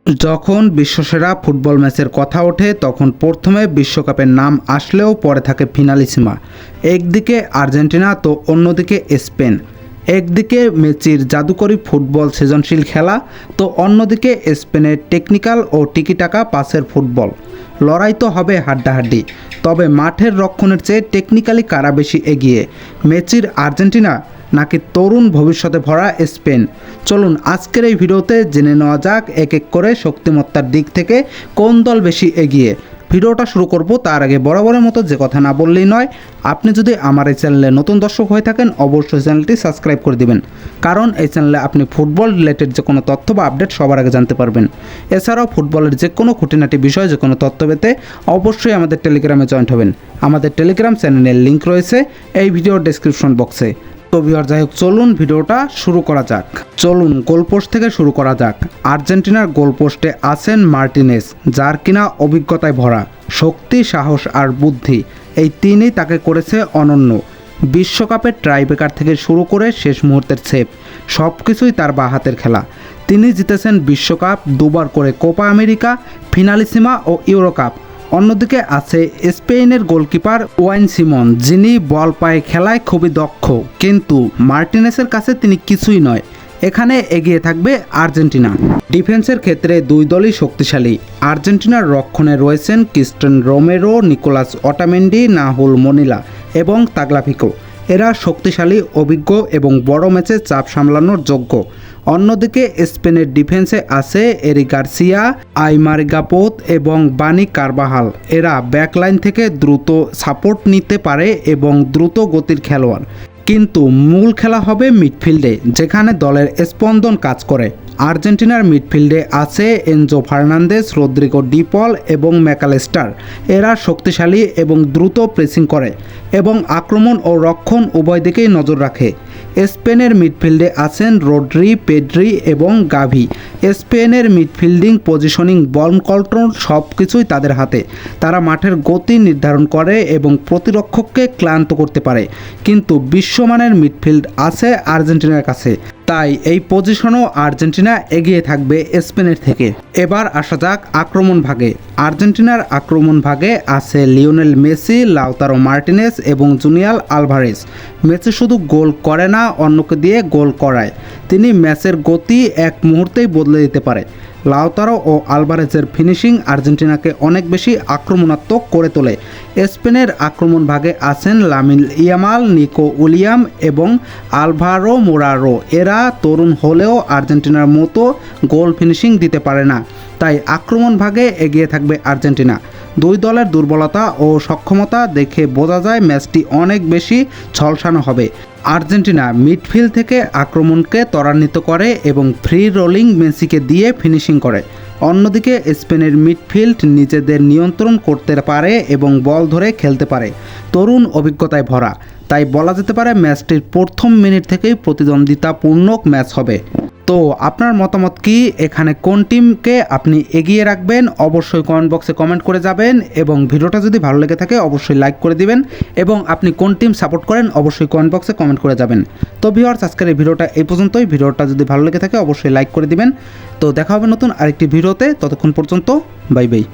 যখন বিশ্বসেরা ফুটবল ম্যাচের কথা ওঠে তখন প্রথমে বিশ্বকাপের নাম আসলেও পরে থাকে ফিনালিসিমা। একদিকে আর্জেন্টিনা তো অন্যদিকে স্পেন। একদিকে মেসির জাদুকরী ফুটবল সৃজনশীল খেলা, তো অন্যদিকে স্পেনের টেকনিক্যাল ও টিকিটাকা পাসের ফুটবল। লড়াই তো হবে হাড্ডাহাড্ডি, তবে মাঠের রক্ষণের চেয়ে টেকনিক্যালি কারা বেশি এগিয়ে, মেসির আর্জেন্টিনা নাকি তরুণ ভবিষ্যতে ভরা স্পেন? চলুন আজকের এই ভিডিওতে জেনে নেওয়া যাক এক এক করে শক্তিমত্তার দিক থেকে কোন দল বেশি এগিয়ে। ভিডিওটা শুরু করব তার আগে বরাবরের মতো যে কথা না বললেই নয়, আপনি যদি আমার এই চ্যানেলে নতুন দর্শক হয়ে থাকেন অবশ্যই চ্যানেলটি সাবস্ক্রাইব করে দিবেন, কারণ এই চ্যানেলে আপনি ফুটবল রিলেটেড যে কোনো তথ্য বা আপডেট সবার আগে জানতে পারবেন। এছাড়াও ফুটবলের যে কোনো খুঁটিনাটি বিষয় যে কোনো তথ্য পেতে অবশ্যই আমাদের টেলিগ্রামে জয়েন্ট হবেন। আমাদের টেলিগ্রাম চ্যানেলের লিঙ্ক রয়েছে এই ভিডিওর ডেসক্রিপশন বক্সে। তো ভিউয়ার যাই হোক, চলুন ভিডিওটা শুরু করা যাক। চলুন গোলপোস্ট থেকে শুরু করা যাক। আর্জেন্টিনার গোলপোস্টে আছেন মার্টিনেজ, যার কিনা অভিজ্ঞতায় ভরা, শক্তি, সাহস আর বুদ্ধি, এই তিনই তাকে করেছে অনন্য। বিশ্বকাপের ট্রাইব্রেকার থেকে শুরু করে শেষ মুহূর্তের সেভ, সব কিছুই তার বাঁ হাতের খেলা। তিনি জিতেছেন বিশ্বকাপ, দুবার করে কোপা আমেরিকা, ফিনালিসিমা ও ইউরোকাপ। অন্যদিকে আছে স্পেনের গোলকিপার ওয়াইন সিমন, যিনি বল পায়ে খেলায় খুবই দক্ষ, কিন্তু মার্টিনেসের কাছে তিনি কিছুই নয়। এখানে এগিয়ে থাকবে আর্জেন্টিনা। ডিফেন্সের ক্ষেত্রে দুই দলই শক্তিশালী। আর্জেন্টিনার রক্ষণে রয়েছেন Cristian Romero, Nicolas Otamendi, Nahuel Molina এবং তাগলাফিকো। এরা শক্তিশালী, অভিজ্ঞ এবং বড় ম্যাচে চাপ সামলানোর যোগ্য। অন্যদিকে স্পেনের ডিফেন্সে আছে এরিক গার্সিয়া, আইমার গাপোত এবং বানি কারবাহাল। এরা ব্যাকলাইন থেকে দ্রুত সাপোর্ট নিতে পারে এবং দ্রুত গতির খেলোয়াড়। কিন্তু মূল খেলা হবে মিডফিল্ডে, যেখানে দলের স্পন্দন কাজ করে। আর্জেন্টিনার মিডফিল্ডে আছে এনজো ফার্নান্দেজ, রদ্রিগো ডিপল এবং ম্যাকালেস্টার। এরা শক্তিশালী এবং দ্রুত প্রেসিং করে এবং আক্রমণ ও রক্ষণ উভয় দিকেই নজর রাখে। স্পেনের মিডফিল্ডে আছেন রড্রি, পেড্রি এবং গাভি। স্পেনের মিডফিল্ডিং, পজিশনিং, বল কন্ট্রোল সব কিছুই তাদের হাতে। তারা মাঠের গতি নির্ধারণ করে এবং প্রতিরক্ষককে ক্লান্ত করতে পারে। কিন্তু বিশ্বমানের মিডফিল্ড আছে আর্জেন্টিনার কাছে, তাই এই পজিশনও আর্জেন্টিনা এগিয়ে থাকবে স্পেনের থেকে। এবার আসা যাক আক্রমণ ভাগে। আর্জেন্টিনার আক্রমণ ভাগে আছে লিওনেল মেসি, লাউতারো মার্টিনেজ এবং জুলিয়ান আলভারেজ। মেসি শুধু গোল করে না, অন্যকে দিয়ে গোল করায়। তিনি ম্যাচের গতি এক মুহূর্তেই বদলে দিতে পারে। লাউতারো ও আলভারেজের ফিনিশিং আর্জেন্টিনাকে অনেক বেশি আক্রমণাত্মক করে তোলে। স্পেনের আক্রমণ ভাগে আছেন লামিন ইয়ামাল, নিকো উইলিয়াম এবং আলভারো মোরারো। এরা তরুণ হলেও আর্জেন্টিনার মতো গোল ফিনিশিং দিতে পারে না, তাই আক্রমণ ভাগে এগিয়ে থাকবে আর্জেন্টিনা। দুই দলের দুর্বলতা ও সক্ষমতা দেখে বোঝা যায় ম্যাচটি অনেক বেশি ঝলসানো হবে। আর্জেন্টিনা মিডফিল্ড থেকে আক্রমণকে ত্বরান্বিত করে এবং ফ্রি রোলিং মেসিকে দিয়ে ফিনিশিং করে। অন্যদিকে স্পেনের মিডফিল্ড নিজেদের নিয়ন্ত্রণ করতে পারে এবং বল ধরে খেলতে পারে, তরুণ অভিজ্ঞতায় ভরা। তাই বলা যেতে পারে ম্যাচটির প্রথম মিনিট থেকেই প্রতিদ্বন্দ্বিতাপূর্ণ ম্যাচ হবে। তো আপনার মতামত কি? এখানে কোন টিমকে আপনি এগিয়ে রাখবেন? অবশ্যই কমেন্ট বক্সে কমেন্ট করে যাবেন এবং ভিডিওটা যদি ভালো লেগে থাকে অবশ্যই লাইক করে দিবেন এবং আপনি কোন টিম সাপোর্ট করেন অবশ্যই কমেন্ট বক্সে কমেন্ট করে যাবেন। তো ভিউয়ার্স, আজকের এই ভিডিওটা এই পর্যন্তই। ভিডিওটা যদি ভালো লেগে থাকে অবশ্যই লাইক করে দিবেন। তো দেখা হবে নতুন আরেকটি ভিডিওতে, ততক্ষণ পর্যন্ত বাই বাই।